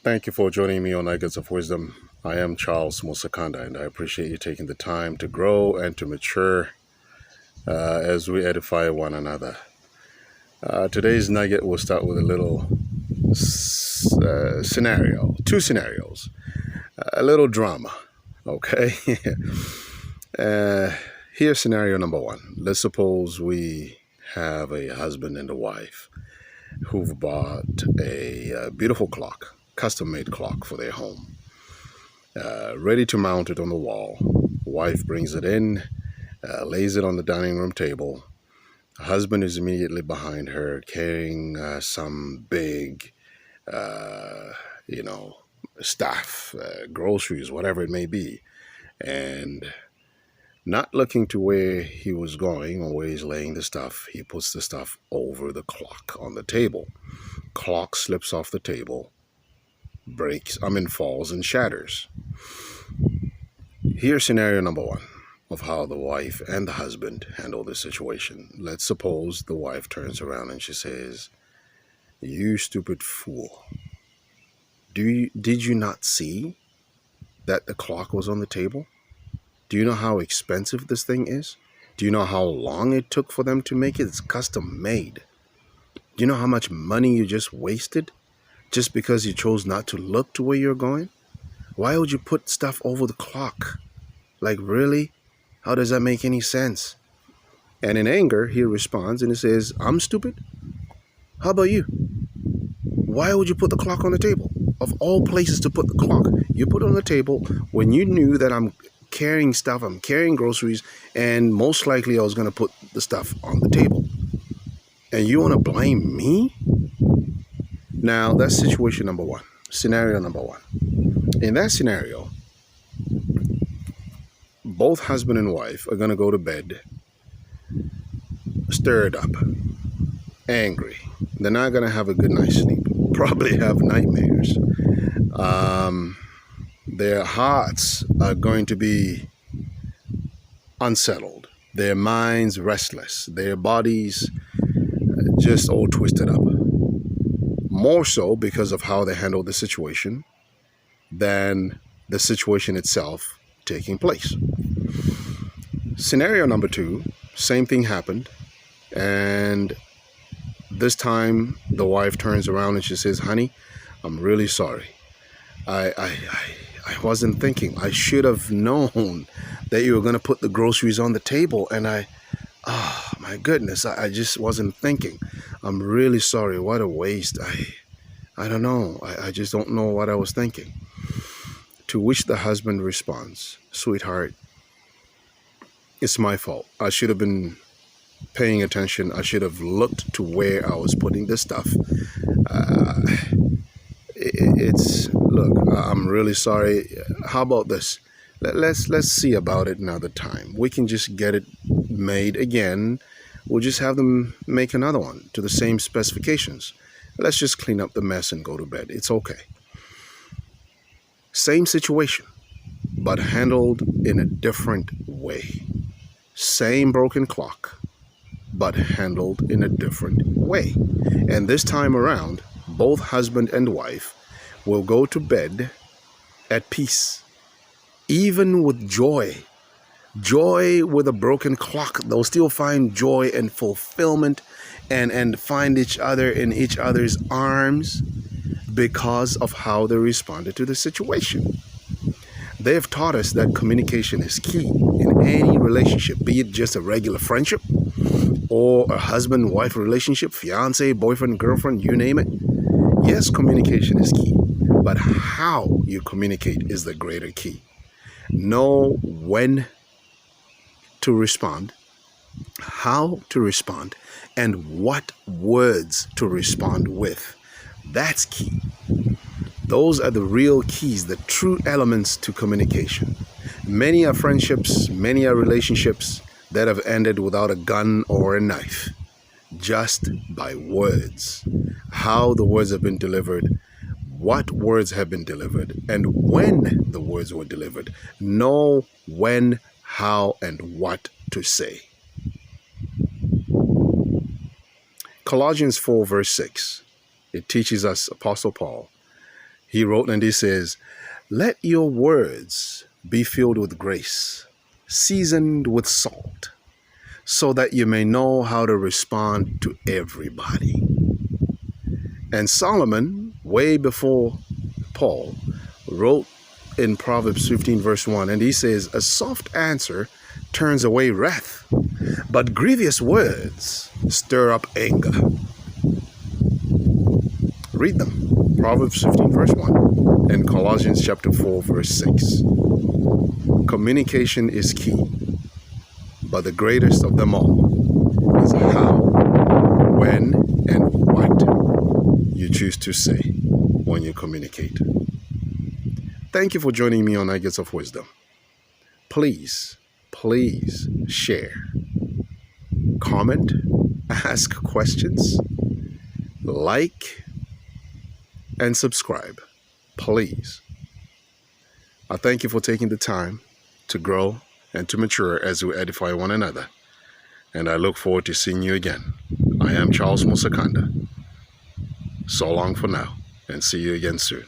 Thank you for joining me on Nuggets of Wisdom. I am Charles Musakanda, and I appreciate you taking the time to grow and to mature as we edify one another. Today's nugget will start with a little scenario, two scenarios, a little drama, okay? Here's scenario number one. Let's suppose we have a husband and a wife who've bought a beautiful clock, custom-made clock for their home, ready to mount it on the wall. Wife brings it in, lays it on the dining room table. Husband is immediately behind her, carrying some big, stuff, groceries, whatever it may be, and not looking to where he was going or where he's laying the stuff, he puts the stuff over the clock on the table. Clock slips off the table, falls and shatters. Here's scenario number one of how the wife and the husband handle this situation. Let's suppose the wife turns around and she says, "You stupid fool. Did you not see that the clock was on the table? Do you know how expensive this thing is? Do you know how long it took for them to make it? It's custom made. Do you know how much money you just wasted just because you chose not to look to where you're going? Why would you put stuff over the clock? Like, really? How does that make any sense?" And in anger, he responds and he says, "I'm stupid? How about you? Why would you put the clock on the table? Of all places to put the clock, you put it on the table when you knew that I'm carrying stuff, I'm carrying groceries, and most likely I was going to put the stuff on the table. And you want to blame me?" Now, that's situation number one, scenario number one. In that scenario, both husband and wife are going to go to bed stirred up, angry. They're not going to have a good night's sleep, probably have nightmares. Their hearts are going to be unsettled, their minds restless, their bodies just all twisted up. More so because of how they handled the situation than the situation itself taking place. Scenario number two, same thing happened, and this time the wife turns around and she says, "Honey, I'm really sorry. I wasn't thinking. I should have known that you were going to put the groceries on the table, and my goodness, I just wasn't thinking. I'm really sorry. What a waste. I don't know. I just don't know what I was thinking." To which the husband responds, "Sweetheart, it's my fault. I should have been paying attention. I should have looked to where I was putting this stuff. Look, I'm really sorry. How about this? Let's see about it another time. We can just get it made again. We'll just have them make another one to the same specifications. Let's just clean up the mess and go to bed. It's okay." Same situation, but handled in a different way. Same broken clock, but handled in a different way. And this time around, both husband and wife will go to bed at peace, even with joy. Joy with a broken clock. They'll still find joy and fulfillment and find each other in each other's arms because of how they responded to the situation. They've taught us that communication is key in any relationship, be it just a regular friendship or a husband-wife relationship, fiance, boyfriend, girlfriend, you name it. Yes, communication is key, but how you communicate is the greater key. Know when to respond, how to respond, and what words to respond with. That's key. Those are the real keys, the true elements to communication. Many are friendships, many are relationships that have ended without a gun or a knife, just by words. How the words have been delivered, what words have been delivered, and when the words were delivered. Know when, how, and what to say. Colossians 4 verse 6, it teaches us, Apostle Paul, He wrote and he says, "Let your words be filled with grace, seasoned with salt, so that you may know how to respond to everybody." And Solomon, way before Paul, wrote in Proverbs 15 verse 1, and he says, "A soft answer turns away wrath, but grievous words stir up anger." Read them. Proverbs 15 verse 1 and Colossians chapter 4 verse 6. Communication is key, but the greatest of them all is how, when, and what you choose to say when you communicate. Thank you for joining me on Nuggets of Wisdom. Please share, comment, ask questions, like, and subscribe. Please. I thank you for taking the time to grow and to mature as we edify one another. And I look forward to seeing you again. I am Charles Musakanda. So long for now, and see you again soon.